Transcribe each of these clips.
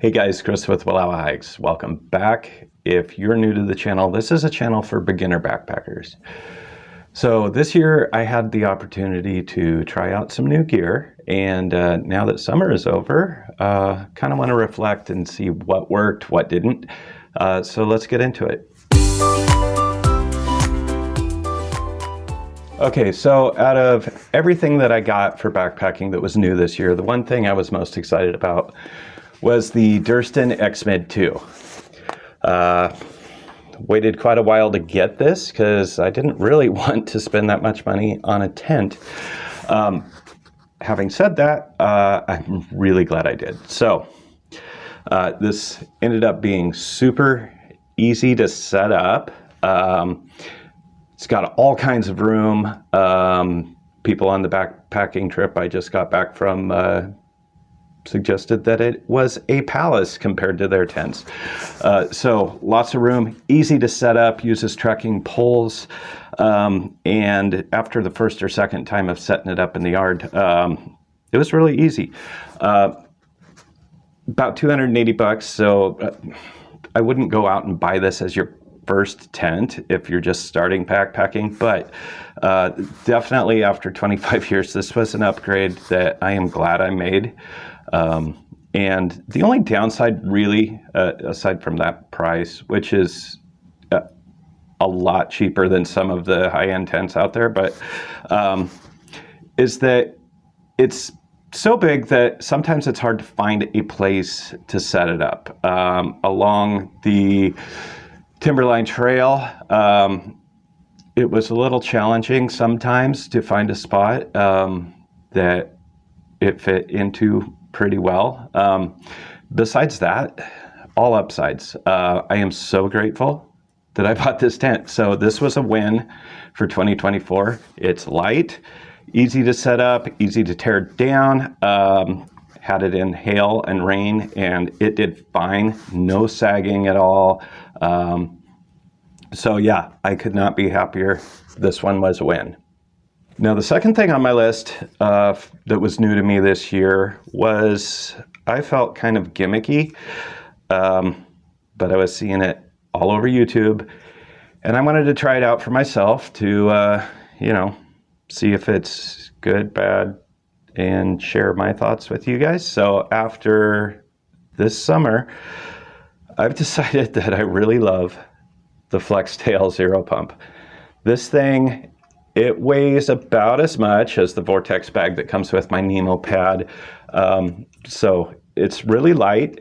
Hey guys, Chris with Baleaf Hikes. Welcome back. If you're new to the channel, this is a channel for beginner backpackers. So this year I had the opportunity to try out some new gear, and now that summer is over, kind of want to reflect and see what worked, what didn't. So let's get into it. Okay, so out of everything that I got for backpacking that was new this year, the one thing I was most excited about was the Durston X-Mid 2. Waited quite a while to get this because I didn't really want to spend that much money on a tent. Having said that, I'm really glad I did. So this ended up being super easy to set up. It's got all kinds of room. People on the backpacking trip I just got back from suggested that it was a palace compared to their tents. So lots of room, easy to set up, uses trekking poles. And after the first or second time of setting it up in the yard, it was really easy. About 280 bucks. So I wouldn't go out and buy this as your first tent if you're just starting backpacking, but definitely after 25 years, this was an upgrade that I am glad I made. And the only downside really, aside from that price, which is a lot cheaper than some of the high-end tents out there, but is that it's so big that sometimes it's hard to find a place to set it up. Along the Timberline Trail, it was a little challenging sometimes to find a spot that it fit into pretty well. Besides that, all upsides. I am so grateful that I bought this tent. So this was a win for 2024. It's light, easy to set up, easy to tear down. Had it in hail and rain and it did fine. No sagging at all. So yeah, I could not be happier. This one was a win. Now, the second thing on my list that was new to me this year was, I felt kind of gimmicky, but I was seeing it all over YouTube, and I wanted to try it out for myself to, see if it's good, bad, and share my thoughts with you guys. So after this summer, I've decided that I really love the Flextail Zero Pump. This thing, it weighs about as much as the Vortex bag that comes with my Nemo pad. So it's really light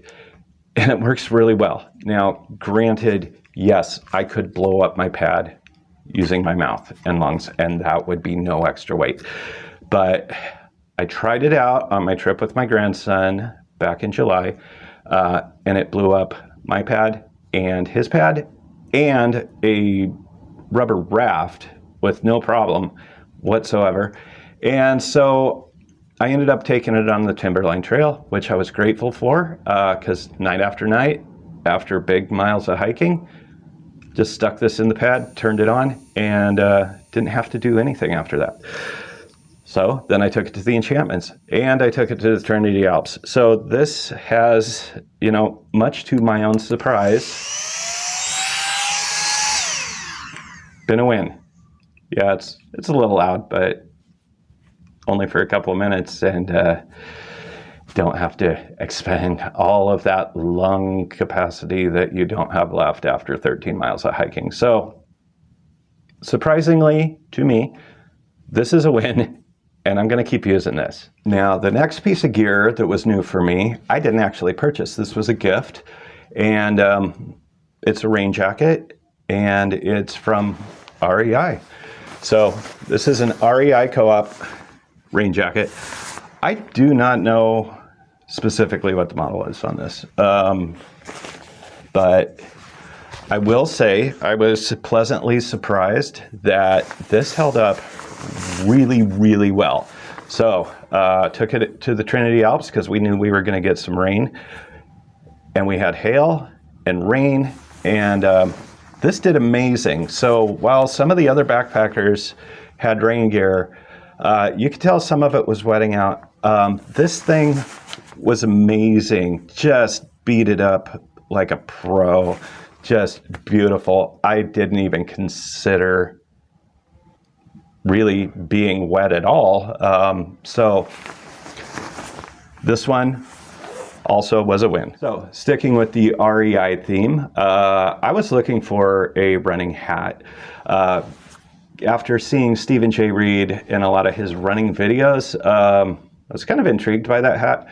and it works really well. Now, granted, yes, I could blow up my pad using my mouth and lungs, and that would be no extra weight. But I tried it out on my trip with my grandson back in July, and it blew up my pad and his pad and a rubber raft with no problem whatsoever. And so I ended up taking it on the Timberline Trail, which I was grateful for, because night after night, after big miles of hiking, just stuck this in the pad, turned it on, and didn't have to do anything after that. So then I took it to the enchantments, and I took it to the Trinity Alps. So this has, much to my own surprise, been a win. Yeah, it's a little loud, but only for a couple of minutes, and don't have to expend all of that lung capacity that you don't have left after 13 miles of hiking. So surprisingly to me, this is a win, and I'm going to keep using this. Now, the next piece of gear that was new for me, I didn't actually purchase. This was a gift, and it's a rain jacket, and it's from REI. So this is an REI co-op rain jacket. I do not know specifically what the model is on this, but I will say I was pleasantly surprised that this held up really, really well. So took it to the Trinity Alps because we knew we were going to get some rain, and we had hail and rain, and this did amazing. So while some of the other backpackers had rain gear, you could tell some of it was wetting out. This thing was amazing, just beaded up like a pro, just beautiful. I didn't even consider really being wet at all. So this one also was a win. So sticking with the REI theme, I was looking for a running hat. After seeing Stephen J. Reed in a lot of his running videos, I was kind of intrigued by that hat.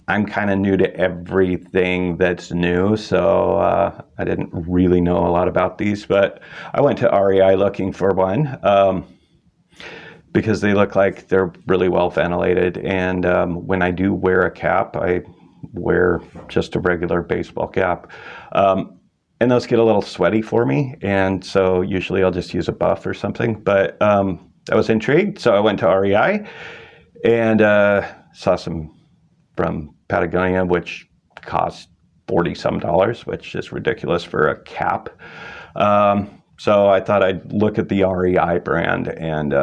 I'm kind of new to everything that's new, so I didn't really know a lot about these, but I went to REI looking for one because they look like they're really well ventilated. And when I do wear a cap, I wear just a regular baseball cap. And those get a little sweaty for me, and so usually I'll just use a buff or something. But I was intrigued, so I went to REI and saw some from Patagonia, which cost $40-some, which is ridiculous for a cap. So I thought I'd look at the REI brand, and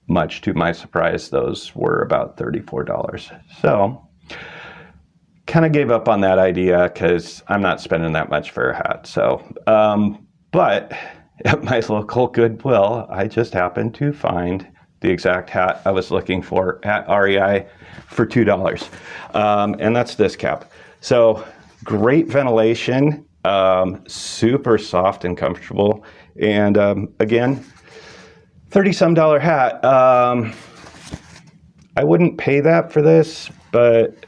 much to my surprise, those were about $34. So kind of gave up on that idea because I'm not spending that much for a hat. So, but at my local Goodwill, I just happened to find the exact hat I was looking for at REI for $2. And that's this cap. So great ventilation, super soft and comfortable. And again, $30-some hat. I wouldn't pay that for this, but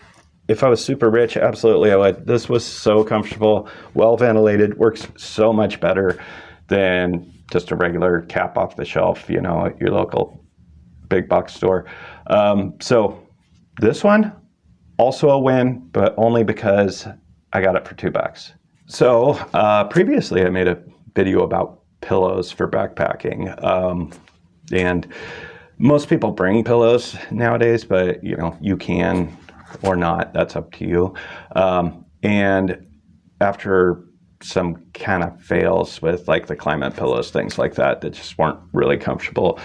if I was super rich, absolutely I would. This was so comfortable, well ventilated, works so much better than just a regular cap off the shelf, you know, at your local big box store. So this one, also a win, but only because I got it for $2. So previously I made a video about pillows for backpacking. And most people bring pillows nowadays, but you know, you can or not, that's up to you. And after some kind of fails with like the climate pillows, things like that, that just weren't really comfortable,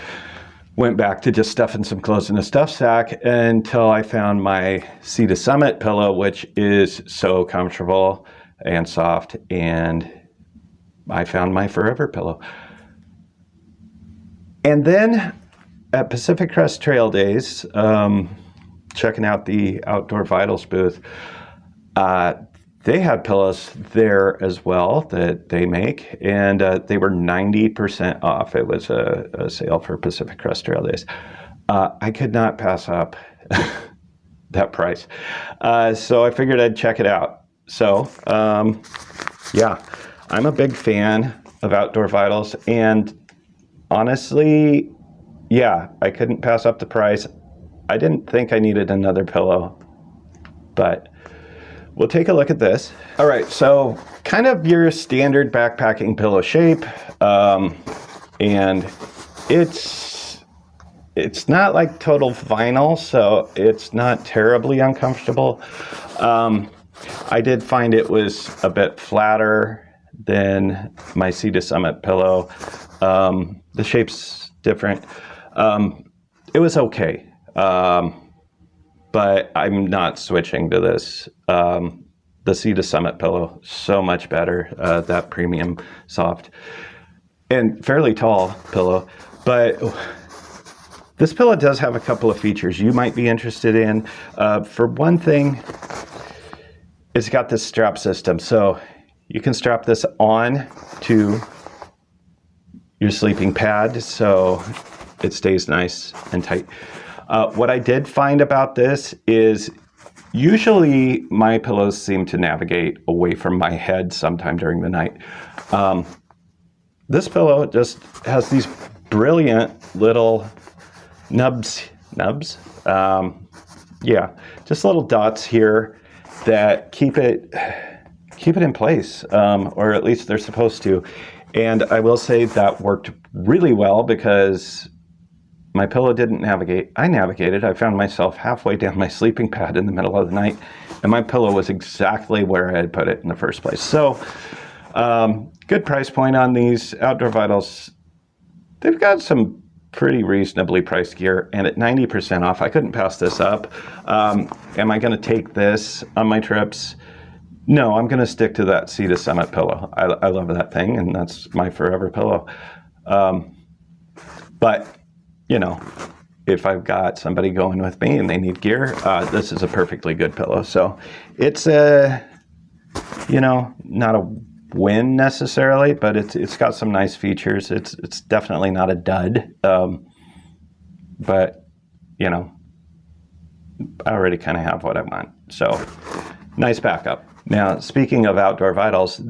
went back to just stuffing some clothes in a stuff sack until I found my Sea to Summit pillow, which is so comfortable and soft, and I found my forever pillow. And then at Pacific Crest Trail Days, checking out the Outdoor Vitals booth, they had pillows there as well that they make, and they were 90% off. It was a sale for Pacific Crest Trail Days. I could not pass up that price. So I figured I'd check it out. So yeah, I'm a big fan of Outdoor Vitals, and honestly, yeah, I couldn't pass up the price. I didn't think I needed another pillow, but we'll take a look at this. All right, so kind of your standard backpacking pillow shape, and it's not like total vinyl, so it's not terribly uncomfortable. I did find it was a bit flatter than my Sea to Summit pillow. The shape's different. It was okay. But I'm not switching to this. The Sea to Summit pillow, so much better. That premium soft and fairly tall pillow. But this pillow does have a couple of features you might be interested in. For one thing, it's got this strap system. So you can strap this on to your sleeping pad so it stays nice and tight. What I did find about this is usually my pillows seem to navigate away from my head sometime during the night. This pillow just has these brilliant little nubs. Yeah, just little dots here that keep it in place, or at least they're supposed to. And I will say that worked really well because my pillow didn't navigate. I navigated. I found myself halfway down my sleeping pad in the middle of the night, and my pillow was exactly where I had put it in the first place. So, good price point on these Outdoor Vitals. They've got some pretty reasonably priced gear, and at 90% off, I couldn't pass this up. Am I going to take this on my trips? No, I'm going to stick to that Sea to Summit pillow. I love that thing, and that's my forever pillow. But, you know, if I've got somebody going with me and they need gear, this is a perfectly good pillow. So it's a, you know, not a win necessarily, but it's got some nice features. It's definitely not a dud, but you know, I already kind of have what I want. So nice backup. Now, speaking of outdoor vitals,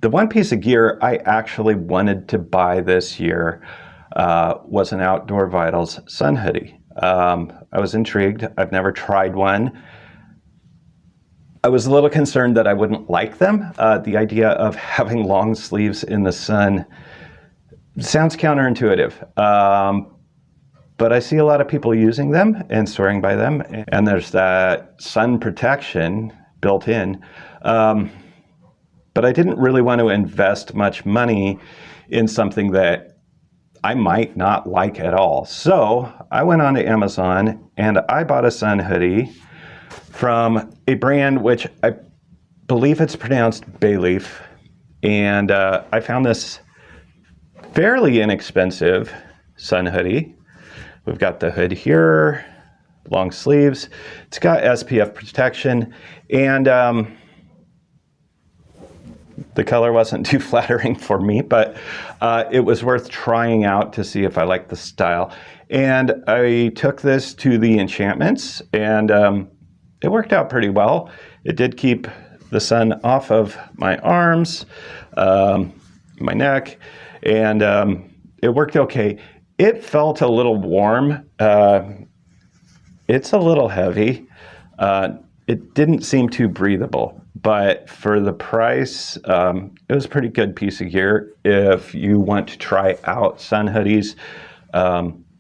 the one piece of gear I actually wanted to buy this year was an Outdoor Vitals sun hoodie. I was intrigued. I've never tried one. I was a little concerned that I wouldn't like them. The idea of having long sleeves in the sun sounds counterintuitive. But I see a lot of people using them and swearing by them. And there's that sun protection built in. But I didn't really want to invest much money in something that I might not like at all. So I went on to Amazon and I bought a sun hoodie from a brand which I believe it's pronounced Baleaf. And I found this fairly inexpensive sun hoodie. We've got the hood here, long sleeves. It's got SPF protection, and the color wasn't too flattering for me, but it was worth trying out to see if I liked the style. And I took this to the enchantments, and it worked out pretty well. It did keep the sun off of my arms, my neck, and it worked okay. It felt a little warm. It's a little heavy. It didn't seem too breathable, but for the price, it was a pretty good piece of gear. If you want to try out sun hoodies,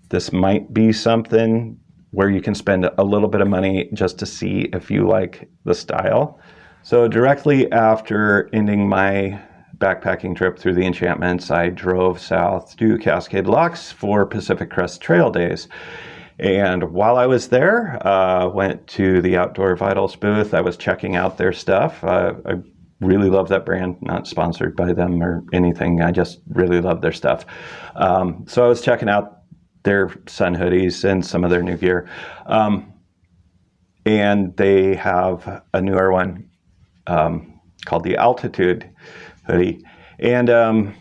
this might be something where you can spend a little bit of money just to see if you like the style. So directly after ending my backpacking trip through the enchantments, I drove south to Cascade Locks for Pacific Crest Trail Days. And while I was there, went to the Outdoor Vitals booth. I was checking out their stuff. I really love that brand, not sponsored by them or anything. I just really love their stuff. So I was checking out their sun hoodies and some of their new gear. And they have a newer one called the Altitude hoodie. And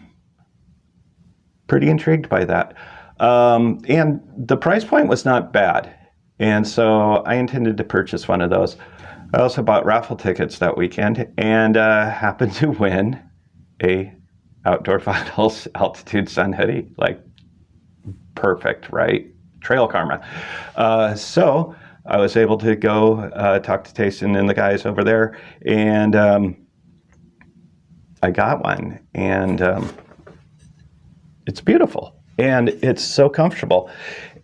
pretty intrigued by that. And the price point was not bad. And so I intended to purchase one of those. I also bought raffle tickets that weekend and happened to win a Outdoor Vitals Altitude sun hoodie. Like, perfect, right? Trail karma. So I was able to go talk to Tayson and the guys over there, and I got one, and it's beautiful. And it's so comfortable.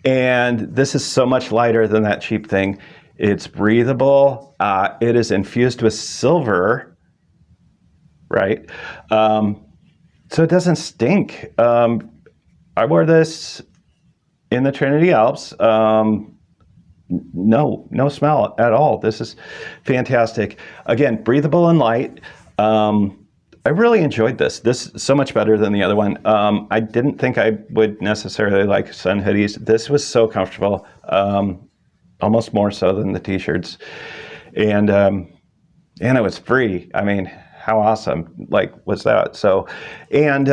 And this is so much lighter than that cheap thing. It's breathable. It is infused with silver, right? So it doesn't stink. I wore this in the Trinity Alps. No smell at all. This is fantastic. Again, breathable and light. I really enjoyed this. This is so much better than the other one. I didn't think I would necessarily like sun hoodies. This was so comfortable, almost more so than the t-shirts. And it was free. I mean, how awesome was that? So, and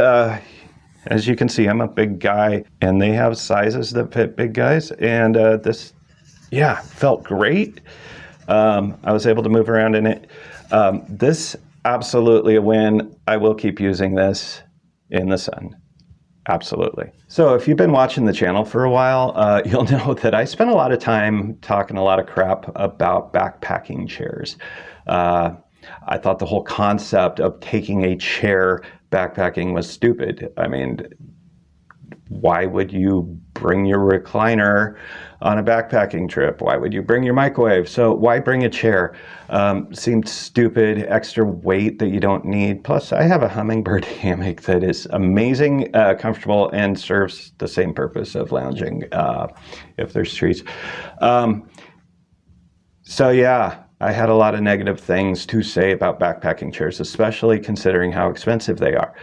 as you can see, I'm a big guy, and they have sizes that fit big guys. And this, yeah, felt great. I was able to move around in it. This, absolutely a win. I will keep using this in the sun. Absolutely. So if you've been watching the channel for a while, you'll know that I spent a lot of time talking a lot of crap about backpacking chairs. I thought the whole concept of taking a chair backpacking was stupid. I mean, Why would you bring your recliner on a backpacking trip? Why would you bring your microwave? So why bring a chair? Seemed stupid, extra weight that you don't need. Plus, I have a hummingbird hammock that is amazing, comfortable, and serves the same purpose of lounging if there's trees. So yeah, I had a lot of negative things to say about backpacking chairs, especially considering how expensive they are.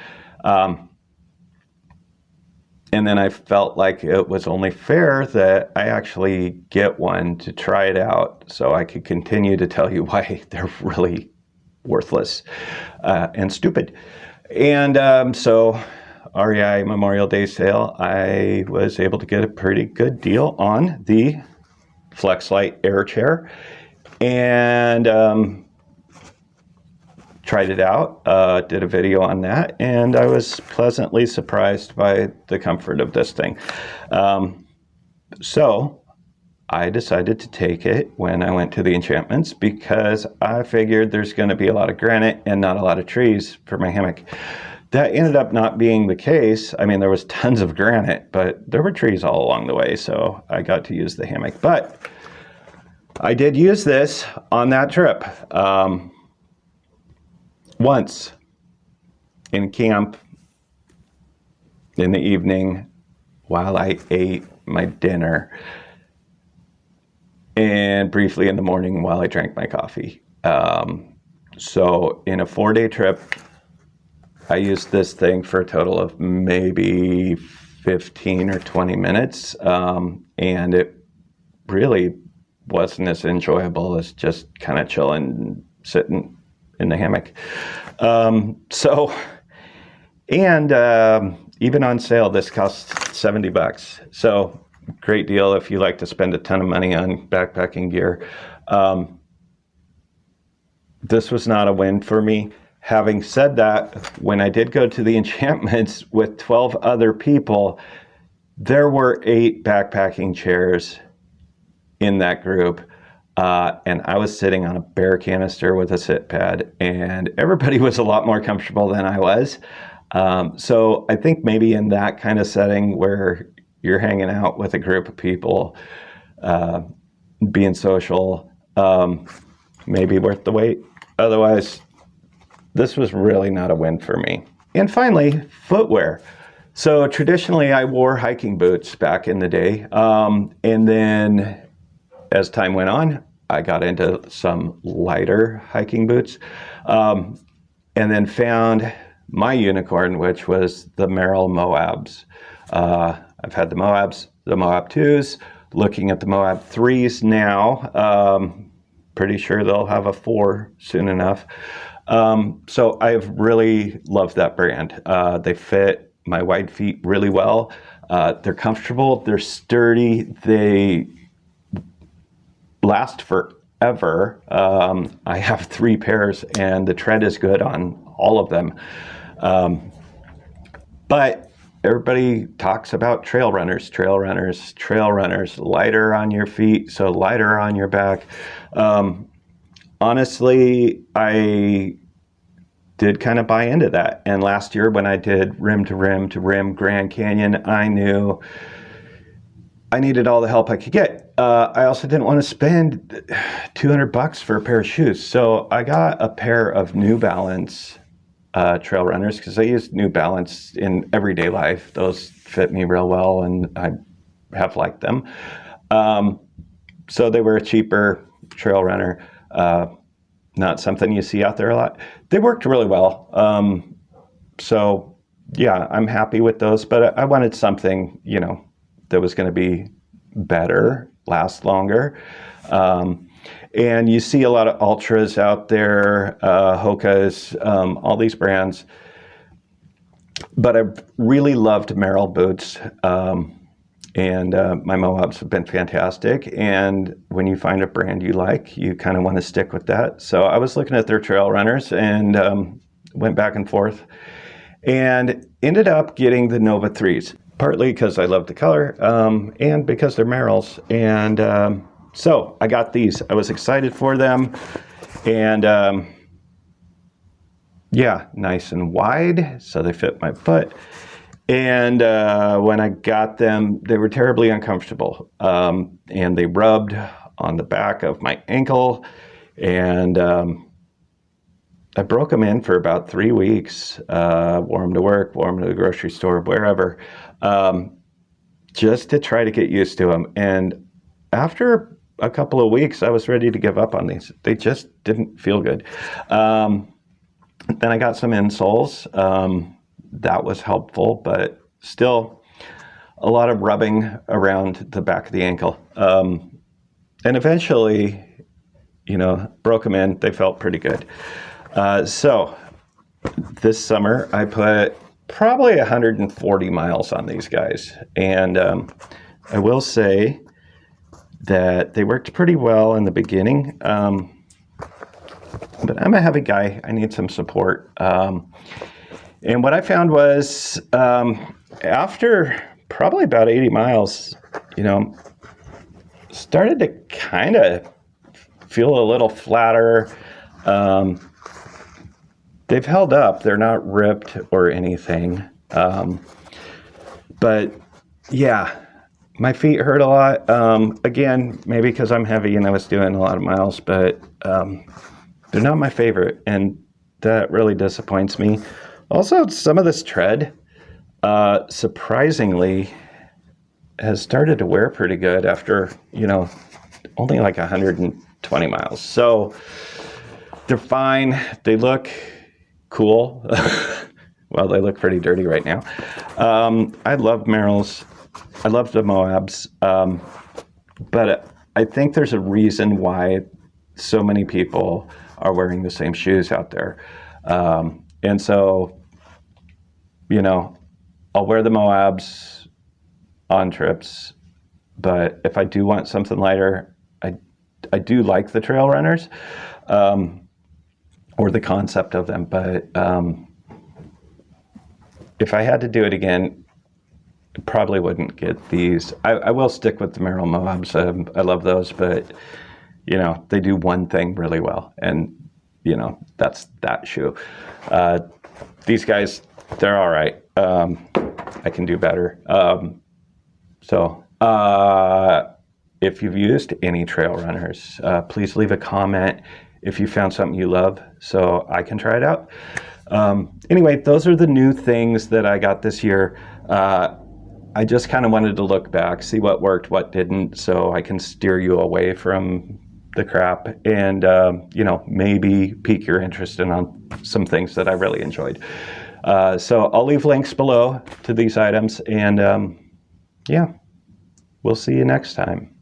And then I felt like it was only fair that I actually get one to try it out so I could continue to tell you why they're really worthless and stupid. And so REI Memorial Day sale, I was able to get a pretty good deal on the Flexlite Air Chair. And tried it out, did a video on that, and I was pleasantly surprised by the comfort of this thing. So I decided to take it when I went to the enchantments because I figured there's going to be a lot of granite and not a lot of trees for my hammock. That ended up not being the case. I mean, there was tons of granite, but there were trees all along the way, so I got to use the hammock. But I did use this on that trip. Once in camp in the evening while I ate my dinner, and briefly in the morning while I drank my coffee. So in a 4-day trip, I used this thing for a total of maybe 15 or 20 minutes, and it really wasn't as enjoyable as just kind of chilling, sitting in the hammock. Even on sale, this costs $70. So great deal if you like to spend a ton of money on backpacking gear. This was not a win for me. Having said that, when I did go to the enchantments with 12 other people, there were 8 backpacking chairs in that group. And I was sitting on a bare canister with a sit pad, and everybody was a lot more comfortable than I was. So I think maybe in that kind of setting where you're hanging out with a group of people, being social, maybe worth the wait. Otherwise, this was really not a win for me. And finally, footwear. So traditionally, I wore hiking boots back in the day. And then as time went on, I got into some lighter hiking boots, and then found my unicorn, which was the Merrell Moabs. I've had the Moabs, the Moab 2s, looking at the Moab 3s now. Pretty sure they'll have a 4 soon enough. So I've really loved that brand. They fit my wide feet really well. They're comfortable, they're sturdy, they last forever. I have 3 pairs and the tread is good on all of them. But everybody talks about trail runners, lighter on your feet, so lighter on your back. Honestly, I did kind of buy into that. And last year when I did rim to rim Grand Canyon, I knew I needed all the help I could get. I also didn't want to spend $200 for a pair of shoes. So I got a pair of New Balance trail runners because I use New Balance in everyday life. Those fit me real well and I have liked them. So they were a cheaper trail runner, not something you see out there a lot. They worked really well. So yeah, I'm happy with those, but I wanted something, you know, that was going to be better, last longer. And you see a lot of Ultras out there, Hokas, all these brands. But I've really loved Merrell boots. And my Moabs have been fantastic. And when you find a brand you like, you kind of want to stick with that. So I was looking at their trail runners and went back and forth and ended up getting the Nova 3s, partly because I love the color and because they're Merrells. And so I got these. I was excited for them. And yeah, nice and wide, so they fit my foot. And when I got them, they were terribly uncomfortable. And they rubbed on the back of my ankle. And I broke them in for about 3 weeks. Wore them to work, wore them to the grocery store, wherever, just to try to get used to them. And after a couple of weeks, I was ready to give up on these. They just didn't feel good. Then I got some insoles. That was helpful, but still a lot of rubbing around the back of the ankle. And eventually, broke them in. They felt pretty good. So this summer, I put probably 140 miles on these guys. And I will say that they worked pretty well in the beginning. But I'm a heavy guy. I need some support. And what I found was after probably about 80 miles, started to kind of feel a little flatter. They've held up. They're not ripped or anything. But yeah, my feet hurt a lot. Again, maybe because I'm heavy and I was doing a lot of miles, but they're not my favorite. And that really disappoints me. Also, some of this tread, surprisingly, has started to wear pretty good after, only like 120 miles. So they're fine. They look cool. Well, they look pretty dirty right now. I love Merrells. I love the Moabs. But I think there's a reason why so many people are wearing the same shoes out there. And so, I'll wear the Moabs on trips, but if I do want something lighter, I do like the trail runners, or the concept of them. But if I had to do it again, I probably wouldn't get these. I will stick with the Merrell Moabs. I love those, but they do one thing really well, and that's that shoe. These guys, they're all right. I can do better. So if you've used any trail runners, please leave a comment if you found something you love so I can try it out. Anyway, those are the new things that I got this year. I just kind of wanted to look back, see what worked, what didn't, so I can steer you away from the crap and, maybe pique your interest in some things that I really enjoyed. So I'll leave links below to these items, and yeah, we'll see you next time.